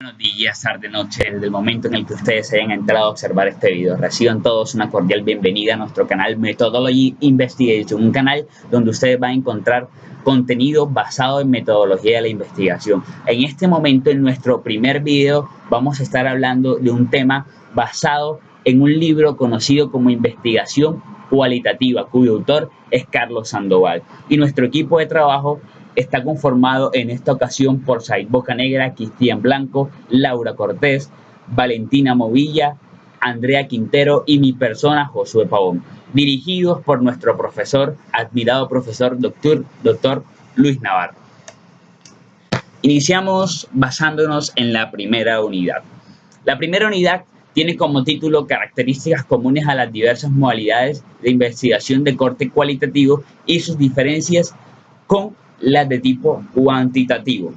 Buenos días, tarde, noche, desde el momento en el que ustedes hayan entrado a observar este video. Reciban todos una cordial bienvenida a nuestro canal Methodology Investigation, un canal donde ustedes van a encontrar contenido basado en metodología de la investigación. En este momento, en nuestro primer video, vamos a estar hablando de un tema basado en un libro conocido como Investigación Cualitativa, cuyo autor es Carlos Sandoval. Y nuestro equipo de trabajo está conformado en esta ocasión por Said Bocanegra, Cristian Blanco, Laura Cortés, Valentina Movilla, Andrea Quintero y mi persona, Josué Pavón, dirigidos por nuestro profesor, admirado profesor doctor Luis Navarro. Iniciamos basándonos en la primera unidad. La primera unidad tiene como título características comunes a las diversas modalidades de investigación de corte cualitativo y sus diferencias con las de tipo cuantitativo.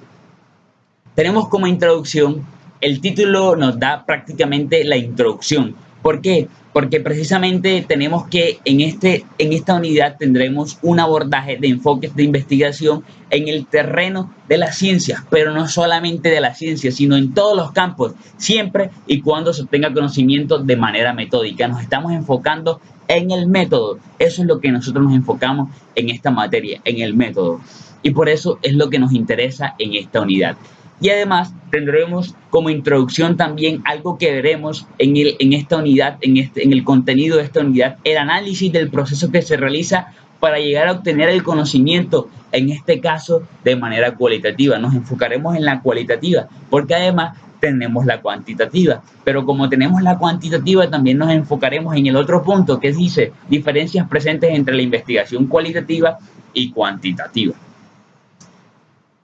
Tenemos como introducción, el título nos da prácticamente la introducción. ¿Por qué? Porque precisamente tenemos que en esta unidad tendremos un abordaje de enfoques de investigación en el terreno de las ciencias, pero no solamente de la ciencia, sino en todos los campos, siempre y cuando se obtenga conocimiento de manera metódica. Nos estamos enfocando en el método. Eso es lo que nosotros nos enfocamos en esta materia, en el método. Y por eso es lo que nos interesa en esta unidad. Y además tendremos como introducción también algo que veremos en esta unidad, en el contenido de esta unidad, el análisis del proceso que se realiza para llegar a obtener el conocimiento, en este caso de manera cualitativa. Nos enfocaremos en la cualitativa, porque además tenemos la cuantitativa, pero como tenemos la cuantitativa también nos enfocaremos en el otro punto que dice diferencias presentes entre la investigación cualitativa y cuantitativa.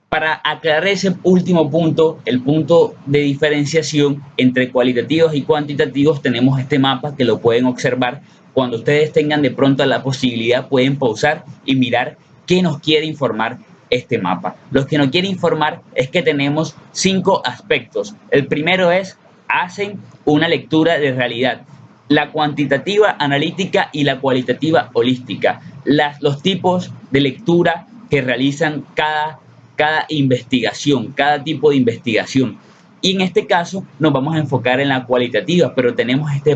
Para aclarar ese último punto, el punto de diferenciación entre cualitativos y cuantitativos, tenemos este mapa que lo pueden observar. Cuando ustedes tengan de pronto la posibilidad, pueden pausar y mirar qué nos quiere informar este mapa. Lo que nos quiere informar es que tenemos 5 aspectos. El primero es, hacen una lectura de realidad. La cuantitativa analítica y la cualitativa holística. Los tipos de lectura que realizan cada investigación, cada tipo de investigación. Y en este caso nos vamos a enfocar en la cualitativa, pero tenemos este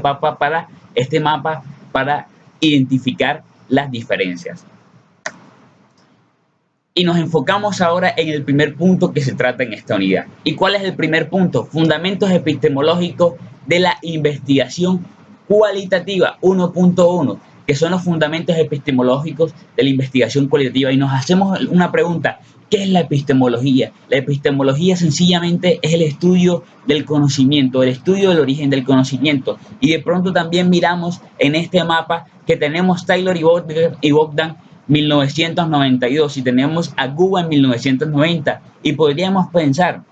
mapa para identificar las diferencias. Y nos enfocamos ahora en el primer punto que se trata en esta unidad. ¿Y cuál es el primer punto? Fundamentos epistemológicos de la investigación cualitativa 1.1, que son los fundamentos epistemológicos de la investigación cualitativa. Y nos hacemos una pregunta: ¿qué es la epistemología? La epistemología sencillamente es el estudio del conocimiento, el estudio del origen del conocimiento. Y de pronto también miramos en este mapa que tenemos Taylor y Bogdan 1992 y tenemos a Guba en 1990. Y podríamos pensar,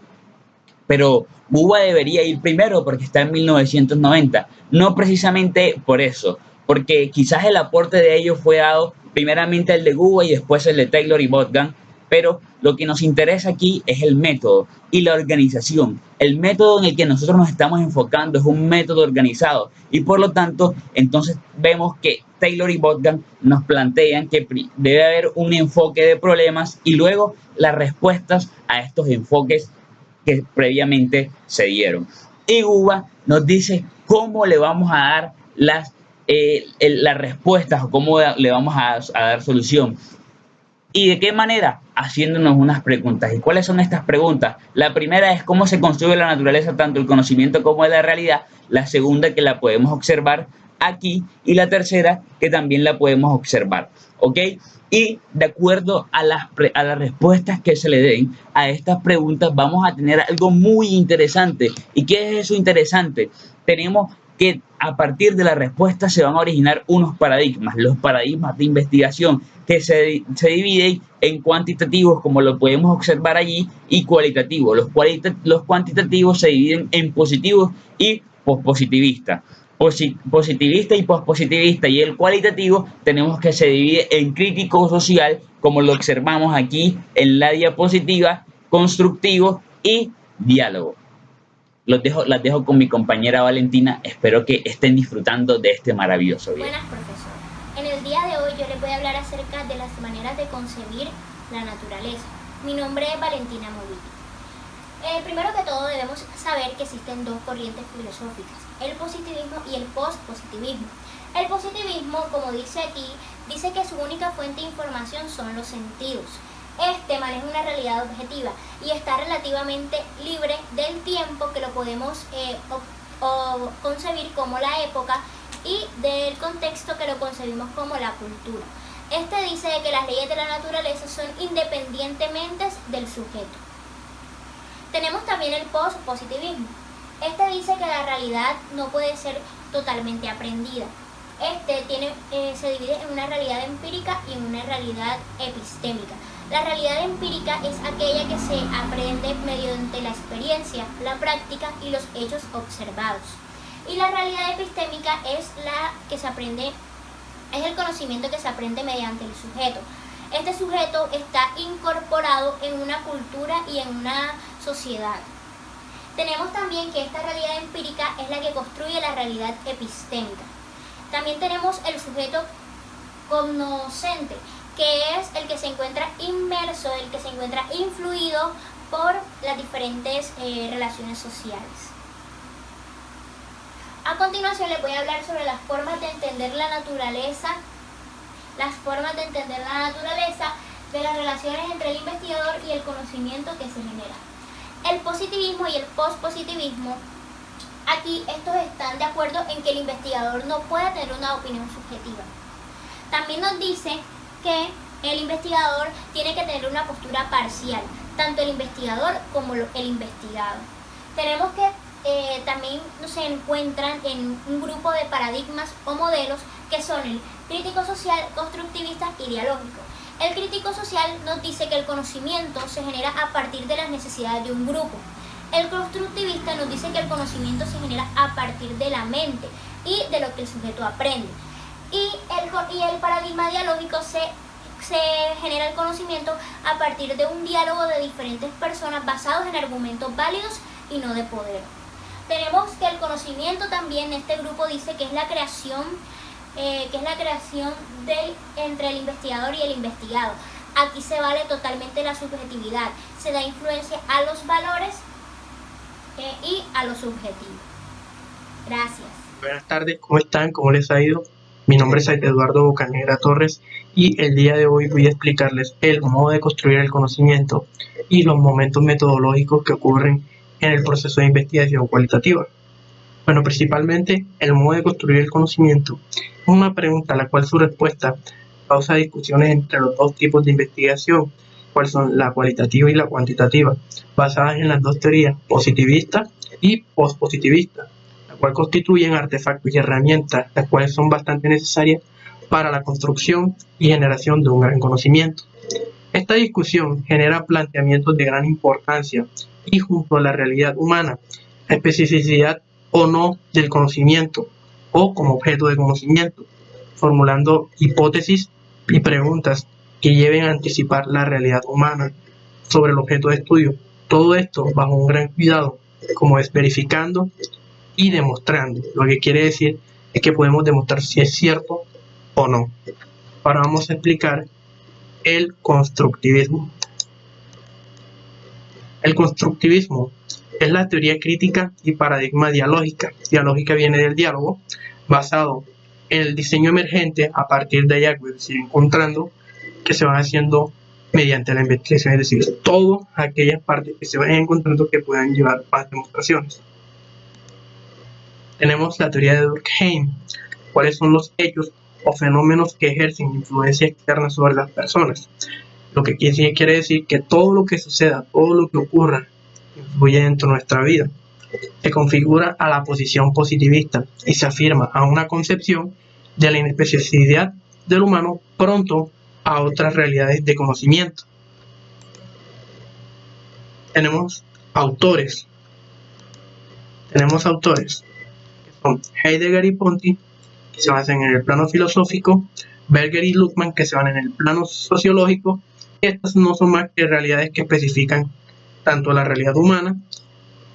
pero Guba debería ir primero porque está en 1990. No precisamente por eso, porque quizás el aporte de ellos fue dado primeramente el de Guba y después el de Taylor y Bogdan, pero lo que nos interesa aquí es el método y la organización. El método en el que nosotros nos estamos enfocando es un método organizado y por lo tanto, entonces vemos que Taylor y Bogdan nos plantean que debe haber un enfoque de problemas y luego las respuestas a estos enfoques que previamente se dieron. Y Guba nos dice cómo le vamos a dar las respuestas o cómo le vamos a dar solución. ¿Y de qué manera? Haciéndonos unas preguntas. ¿Y cuáles son estas preguntas? La primera es cómo se construye la naturaleza, tanto el conocimiento como de la realidad. La segunda, que la podemos observar aquí. Y la tercera, que también la podemos observar. ¿Ok? Y de acuerdo a las respuestas que se le den a estas preguntas, vamos a tener algo muy interesante. ¿Y qué es eso interesante? Tenemos que a partir de la respuesta se van a originar unos paradigmas, los paradigmas de investigación que se dividen en cuantitativos, como lo podemos observar allí, y cualitativos. Los cuantitativos se dividen en positivos y pospositivistas. Positivista y pospositivista, y el cualitativo tenemos que se divide en crítico social, como lo observamos aquí en la diapositiva, constructivo y diálogo. Las dejo con mi compañera Valentina. Espero que estén disfrutando de este maravilloso video. Buenas, profesor. En el día de hoy yo les voy a hablar acerca de las maneras de concebir la naturaleza. Mi nombre es Valentina Movilla. Primero que todo debemos saber saber que existen dos corrientes filosóficas, el positivismo y el pospositivismo. El positivismo, como dice aquí, dice que su única fuente de información son los sentidos. Este maneja una realidad objetiva y está relativamente libre del tiempo, que lo podemos concebir como la época, y del contexto, que lo concebimos como la cultura. Este dice que las leyes de la naturaleza son independientemente del sujeto. Tenemos también el pospositivismo. Este dice que la realidad no puede ser totalmente aprendida. Se divide en una realidad empírica y en una realidad epistémica. La realidad empírica es aquella que se aprende mediante la experiencia, la práctica y los hechos observados. Y la realidad epistémica es la que se aprende, es el conocimiento que se aprende mediante el sujeto. Este sujeto está incorporado en una cultura y en una sociedad. Tenemos también que esta realidad empírica es la que construye la realidad epistémica. También tenemos el sujeto cognoscente, que es el que se encuentra inmerso, el que se encuentra influido por las diferentes relaciones sociales. A continuación les voy a hablar sobre las formas de entender la naturaleza, de las relaciones entre el investigador y el conocimiento que se genera. El positivismo y el pospositivismo, aquí estos están de acuerdo en que el investigador no puede tener una opinión subjetiva. También nos dice que el investigador tiene que tener una postura parcial, tanto el investigador como el investigado. Tenemos que también se encuentran en un grupo de paradigmas o modelos que son el crítico social, constructivista y dialógico. El crítico social nos dice que el conocimiento se genera a partir de las necesidades de un grupo. El constructivista nos dice que el conocimiento se genera a partir de la mente y de lo que el sujeto aprende. Y el paradigma dialógico se genera el conocimiento a partir de un diálogo de diferentes personas basados en argumentos válidos y no de poder. Tenemos que el conocimiento también, este grupo dice que es la creación entre el investigador y el investigado. Aquí se vale totalmente la subjetividad, se da influencia a los valores y a lo subjetivo. Gracias. Buenas tardes, ¿cómo están? ¿Cómo les ha ido? Mi nombre es Eduardo Bocanegra Torres y el día de hoy voy a explicarles el modo de construir el conocimiento y los momentos metodológicos que ocurren en el proceso de investigación cualitativa. Bueno, principalmente el modo de construir el conocimiento es una pregunta a la cual su respuesta causa discusiones entre los dos tipos de investigación, cuáles son la cualitativa y la cuantitativa, basadas en las dos teorías, positivista y pospositivista, la cual constituyen artefactos y herramientas las cuales son bastante necesarias para la construcción y generación de un gran conocimiento. Esta discusión genera planteamientos de gran importancia y junto a la realidad humana, la especificidad o no del conocimiento o como objeto de conocimiento, formulando hipótesis y preguntas que lleven a anticipar la realidad humana sobre el objeto de estudio. Todo esto bajo un gran cuidado, como es verificando y demostrando. Lo que quiere decir es que podemos demostrar si es cierto o no. Ahora vamos a explicar el constructivismo. El constructivismo es la teoría crítica y paradigma dialógica. Dialógica viene del diálogo, basado en el diseño emergente a partir de hallazgos, es decir, encontrando que se van haciendo mediante la investigación, es decir, todas aquellas partes que se vayan encontrando que puedan llevar a demostraciones. Tenemos la teoría de Durkheim, cuáles son los hechos o fenómenos que ejercen influencia externa sobre las personas. Lo que quiere decir que todo lo que suceda, todo lo que ocurra, influye dentro de nuestra vida. Se configura a la posición positivista y se afirma a una concepción de la inespecificidad del humano pronto a otras realidades de conocimiento. Tenemos autores que son Heidegger y Ponti, que se basan en el plano filosófico, Berger y Luhmann, que se van en el plano sociológico. Estas no son más que realidades que especifican tanto la realidad humana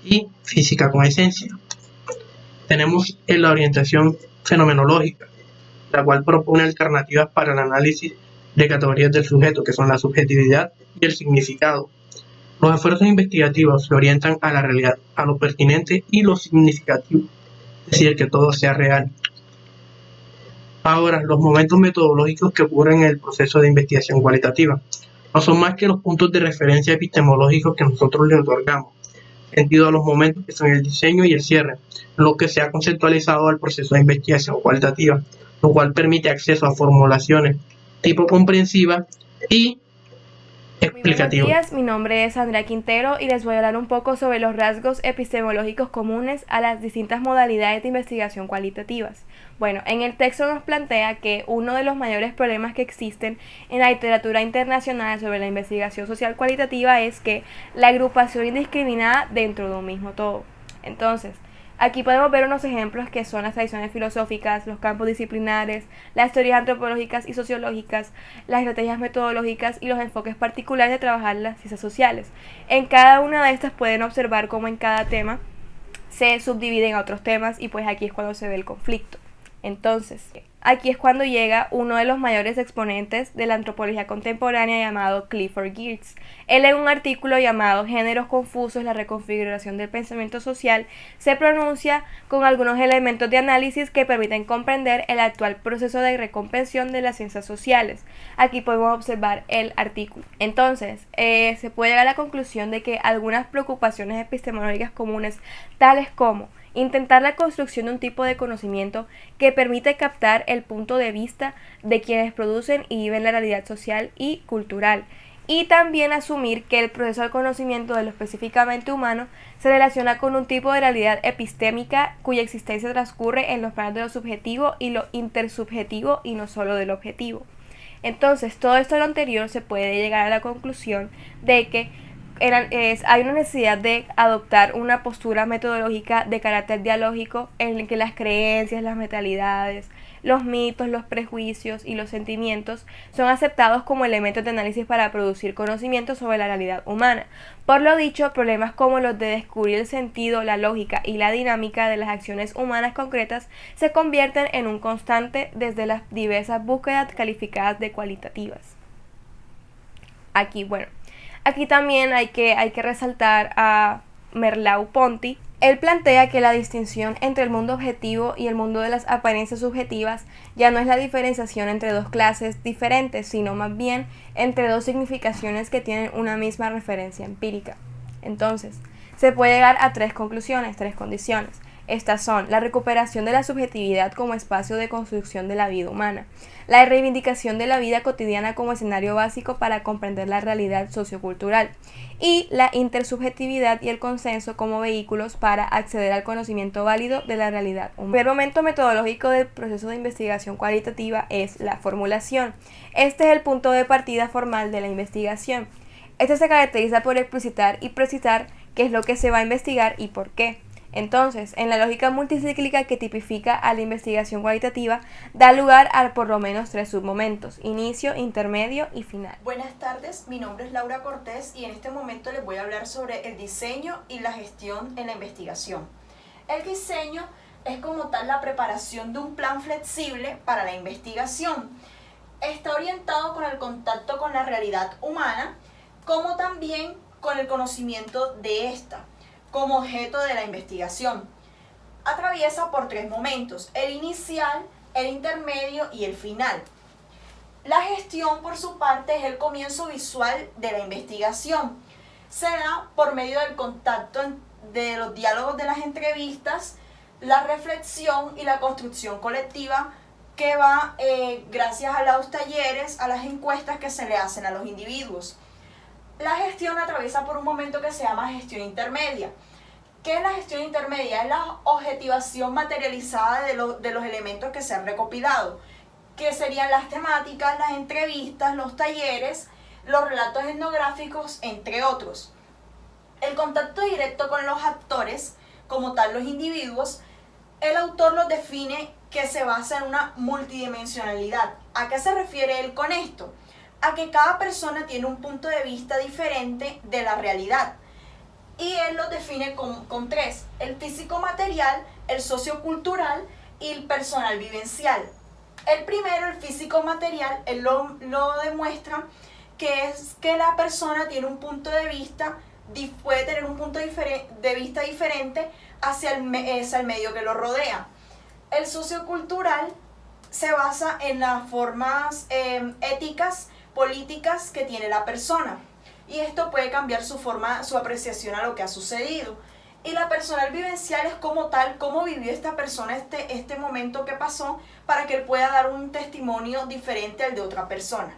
y física con esencia. Tenemos la orientación fenomenológica, la cual propone alternativas para el análisis de categorías del sujeto, que son la subjetividad y el significado. Los esfuerzos investigativos se orientan a la realidad, a lo pertinente y lo significativo, es decir, que todo sea real. Ahora, los momentos metodológicos que ocurren en el proceso de investigación cualitativa no son más que los puntos de referencia epistemológicos que nosotros le otorgamos, sentido a los momentos que son el diseño y el cierre, lo que se ha conceptualizado al proceso de investigación cualitativa, lo cual permite acceso a formulaciones tipo comprensiva y Muy buenos explicativa. días, mi nombre es Andrea Quintero y les voy a hablar un poco sobre los rasgos epistemológicos comunes a las distintas modalidades de investigación cualitativas. Bueno, en el texto nos plantea que uno de los mayores problemas que existen en la literatura internacional sobre la investigación social cualitativa es que la agrupación indiscriminada dentro de un mismo todo. Entonces, aquí podemos ver unos ejemplos que son las tradiciones filosóficas, los campos disciplinares, las teorías antropológicas y sociológicas, las estrategias metodológicas y los enfoques particulares de trabajar las ciencias sociales. En cada una de estas pueden observar cómo en cada tema se subdividen a otros temas y pues aquí es cuando se ve el conflicto. Entonces, aquí es cuando llega uno de los mayores exponentes de la antropología contemporánea llamado Clifford Geertz. Él en un artículo llamado Géneros confusos, la reconfiguración del pensamiento social, se pronuncia con algunos elementos de análisis que permiten comprender el actual proceso de recompensión de las ciencias sociales. Aquí podemos observar el artículo. Entonces, se puede llegar a la conclusión de que algunas preocupaciones epistemológicas comunes, tales como intentar la construcción de un tipo de conocimiento que permite captar el punto de vista de quienes producen y viven la realidad social y cultural, y también asumir que el proceso del conocimiento de lo específicamente humano se relaciona con un tipo de realidad epistémica cuya existencia transcurre en los planos de lo subjetivo y lo intersubjetivo y no solo del objetivo. Entonces, todo esto de lo anterior se puede llegar a la conclusión de que hay una necesidad de adoptar una postura metodológica de carácter dialógico en el que las creencias, las mentalidades, los mitos, los prejuicios y los sentimientos son aceptados como elementos de análisis para producir conocimiento sobre la realidad humana. Por lo dicho, problemas como los de descubrir el sentido, la lógica y la dinámica de las acciones humanas concretas se convierten en un constante desde las diversas búsquedas calificadas de cualitativas. Aquí también hay que resaltar a Merleau-Ponty. Él plantea que la distinción entre el mundo objetivo y el mundo de las apariencias subjetivas ya no es la diferenciación entre dos clases diferentes, sino más bien entre dos significaciones que tienen una misma referencia empírica. Entonces, se puede llegar a tres conclusiones, tres condiciones. Estas son la recuperación de la subjetividad como espacio de construcción de la vida humana, la reivindicación de la vida cotidiana como escenario básico para comprender la realidad sociocultural y la intersubjetividad y el consenso como vehículos para acceder al conocimiento válido de la realidad humana. El primer momento metodológico del proceso de investigación cualitativa es la formulación. Este es el punto de partida formal de la investigación. Este se caracteriza por explicitar y precisar qué es lo que se va a investigar y por qué. Entonces, en la lógica multicíclica que tipifica a la investigación cualitativa, da lugar a por lo menos tres submomentos: inicio, intermedio y final. Buenas tardes, mi nombre es Laura Cortés y en este momento les voy a hablar sobre el diseño y la gestión en la investigación. El diseño es como tal la preparación de un plan flexible para la investigación. Está orientado con el contacto con la realidad humana, como también con el conocimiento de esta como objeto de la investigación. Atraviesa por tres momentos: el inicial, el intermedio y el final. La gestión, por su parte, es el comienzo visual de la investigación. Se da por medio del contacto de los diálogos de las entrevistas, la reflexión y la construcción colectiva que va gracias a los talleres, a las encuestas que se le hacen a los individuos. La gestión atraviesa por un momento que se llama gestión intermedia. ¿Qué es la gestión intermedia? Es la objetivación materializada de los elementos que se han recopilado, que serían las temáticas, las entrevistas, los talleres, los relatos etnográficos, entre otros. El contacto directo con los actores, como tal los individuos, el autor los define que se basa en una multidimensionalidad. ¿A qué se refiere él con esto? A que cada persona tiene un punto de vista diferente de la realidad. Y él los define con tres: el físico-material, el sociocultural y el personal vivencial. El primero, el físico-material, él lo demuestra que es que la persona tiene un punto de vista puede tener un punto de vista diferente hacia el medio que lo rodea. El sociocultural se basa en las formas éticas, políticas que tiene la persona. Y esto puede cambiar su apreciación a lo que ha sucedido. Y la personal vivencial es como tal, cómo vivió esta persona este momento que pasó, para que él pueda dar un testimonio diferente al de otra persona.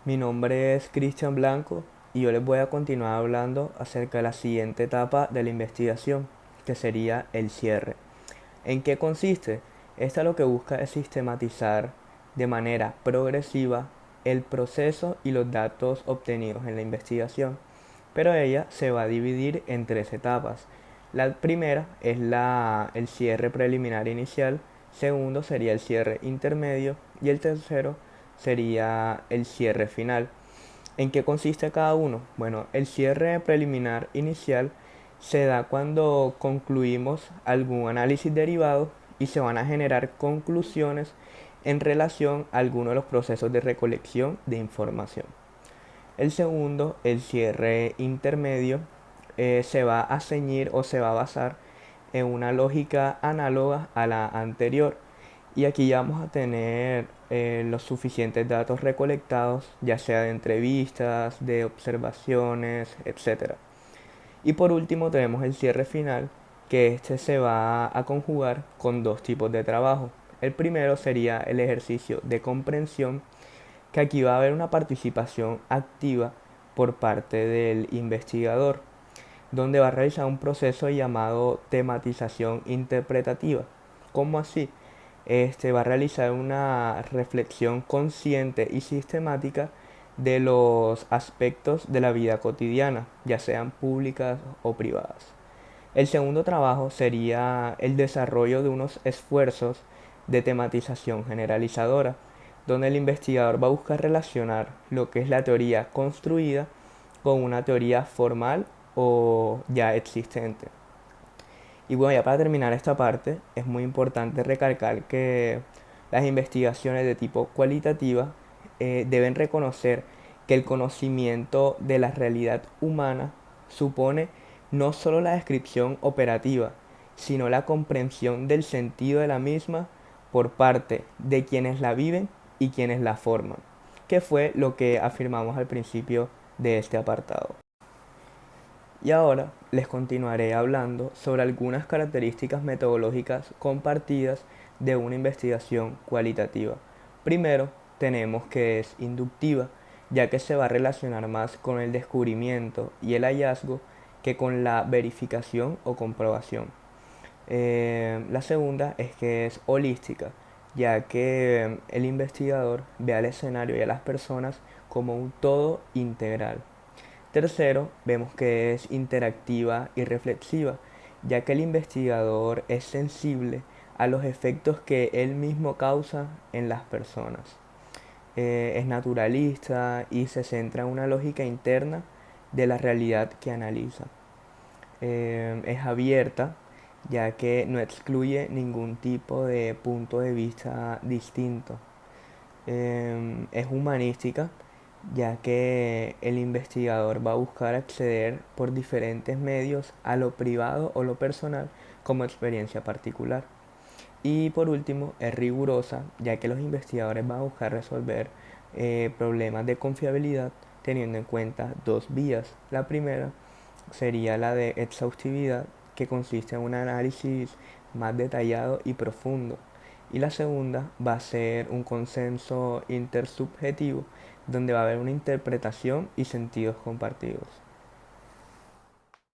Mi nombre es Cristian Blanco y yo les voy a continuar hablando acerca de la siguiente etapa de la investigación, que sería el cierre. ¿En qué consiste? Esta lo que busca es sistematizar de manera progresiva el proceso y los datos obtenidos en la investigación, pero ella se va a dividir en 3 etapas. La primera es el cierre preliminar inicial, segundo sería el cierre intermedio y el tercero sería el cierre final. ¿En qué consiste cada uno? Bueno, el cierre preliminar inicial se da cuando concluimos algún análisis derivado y se van a generar conclusiones en relación a alguno de los procesos de recolección de información. El segundo, el cierre intermedio, se va a ceñir o se va a basar en una lógica análoga a la anterior. Y aquí ya vamos a tener los suficientes datos recolectados, ya sea de entrevistas, de observaciones, etc. Y por último tenemos el cierre final, que este se va a conjugar con 2 tipos de trabajo. El primero sería el ejercicio de comprensión, que aquí va a haber una participación activa por parte del investigador, donde va a realizar un proceso llamado tematización interpretativa. ¿Cómo así? Va a realizar una reflexión consciente y sistemática de los aspectos de la vida cotidiana, ya sean públicas o privadas. El segundo trabajo sería el desarrollo de unos esfuerzos de tematización generalizadora, donde el investigador va a buscar relacionar lo que es la teoría construida con una teoría formal o ya existente. Y bueno, ya para terminar esta parte, es muy importante recalcar que las investigaciones de tipo cualitativa deben reconocer que el conocimiento de la realidad humana supone no solo la descripción operativa, sino la comprensión del sentido de la misma por parte de quienes la viven y quienes la forman, que fue lo que afirmamos al principio de este apartado. Y ahora les continuaré hablando sobre algunas características metodológicas compartidas de una investigación cualitativa. Primero, tenemos que es inductiva, ya que se va a relacionar más con el descubrimiento y el hallazgo que con la verificación o comprobación. La segunda es que es holística, ya que el investigador ve al escenario y a las personas como un todo integral. Tercero, vemos que es interactiva y reflexiva, ya que el investigador es sensible a los efectos que él mismo causa en las personas. Es naturalista y se centra en una lógica interna de la realidad que analiza. Es abierta, ya que no excluye ningún tipo de punto de vista distinto. Es humanística, ya que el investigador va a buscar acceder por diferentes medios a lo privado o lo personal como experiencia particular. Y por último, es rigurosa, ya que los investigadores van a buscar resolver problemas de confiabilidad teniendo en cuenta 2 vías. La primera sería la de exhaustividad, que consiste en un análisis más detallado y profundo. Y la segunda va a ser un consenso intersubjetivo, donde va a haber una interpretación y sentidos compartidos.